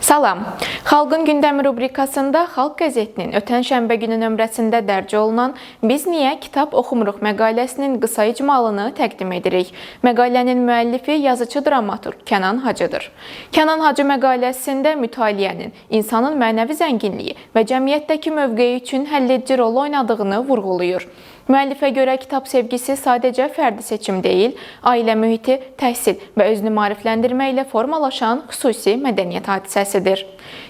Salam. Xalqın gündəmi rubrikasında Xalq qəzetinin ötən şənbə günü nömrəsində dərc olunan "Biz niyə kitab oxumuruq" məqaləsinin qısa icmalını təqdim edirik. Məqalənin müəllifi yazıcı dramaturq Kənan Hacıdır. Kənan Hacı məqaləsində mütaliənin insanın mənəvi zənginliyi və cəmiyyətdəki mövqeyi üçün həlledici rol oynadığını vurğulayır. Müəllifə görə kitab sevgisi sadəcə fərdi seçim deyil, ailə mühiti, təhsil və özünü maarifləndirmə ilə formalaşan xüsusi mədəniyyət hadisəsidir.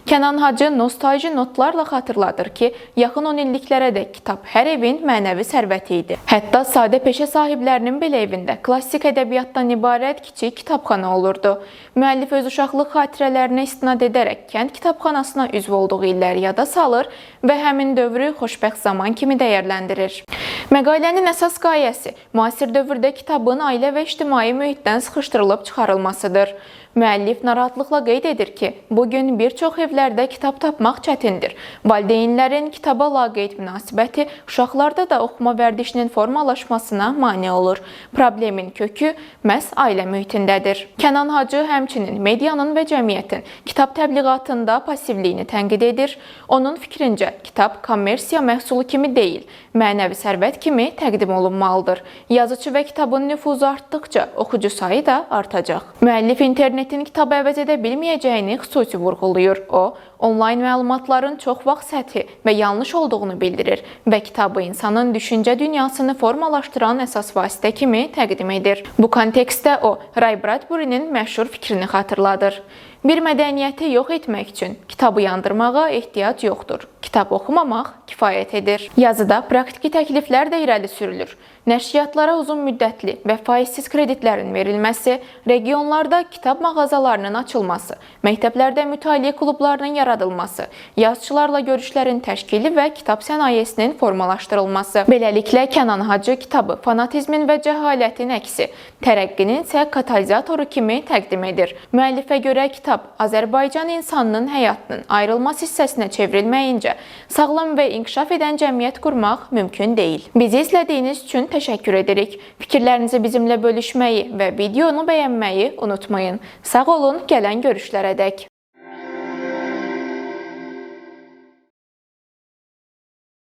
Kənan Hacı nostalji notlarla xatırladır ki, yaxın 10 illiklərədək kitab hər evin mənəvi sərvəti idi. Hətta sadə peşə sahiblərinin belə evində klassik ədəbiyyatdan ibarət kiçik kitabxana olurdu. Müəllif öz uşaqlıq xatirələrinə istinad edərək kənd kitabxanasına üzv olduğu illəri yada salır və həmin dövrü xoşbəxt zaman kimi dəyərləndirir. Məqalənin əsas qayəsi müasir dövrdə kitabın ailə və ictimai mühitdən sıxışdırılıb çıxarılmasıdır. Müəllif narahatlıqla qeyd edir ki, bugün bir çox evlərdə kitab tapmaq çətindir. Valideynlərin kitaba laqeyd münasibəti uşaqlarda da oxuma vərdişinin formalaşmasına mane olur. Problemin kökü məhz ailə mühitindədir. Kənan Hacı həmçinin medianın və cəmiyyətin kitab təbliğatında passivliyini tənqid edir. Onun fikrincə, kitab kommersiya məhsulu kimi deyil, mənəvi sərvət kimi təqdim olunmalıdır. Yazıcı və kitabın nüfuzu artdıqca oxucu sayı da artacaq. Müəllif internetin kitabı əvəz edə bilməyəcəyini xüsusi vurğulayır. O, onlayn məlumatların çox vaxt səthi və yanlış olduğunu bildirir və kitabı insanın düşüncə dünyasını formalaşdıran əsas vasitə kimi təqdim edir. Bu kontekstdə o, Ray Bradbury'nin məşhur fikrini xatırladır. Bir mədəniyyəti yox etmək üçün kitabı yandırmağa ehtiyac yoxdur. Kitab oxumamaq kifayət edir. Yazıda praktiki təkliflər də irəli sürülür. Nəşriyyatlara uzun müddətli və faizsiz kreditlərin verilməsi, regionlarda kitab mağazalarının açılması, məktəblərdə mütaliə klublarının yaradılması, yazıçılarla görüşlərin təşkili və kitab sənayesinin formalaşdırılması. Beləliklə, Kənan Hacı kitabı fanatizmin və cəhalətin əksi, tərəqqinin isə katalizatoru kimi təqdim edir. Müəllifə görə kitab Azərbaycan insanının həyatının ayrılmaz hissəsinə çevrilməyincə, sağlam və inkişaf edən cəmiyyət qurmaq mümkün deyil. Bizi izlədiyiniz üçün təşəkkür edirik. Fikirlərinizi bizimlə bölüşməyi və videonu bəyənməyi unutmayın. Sağ olun, gələn görüşlərədək.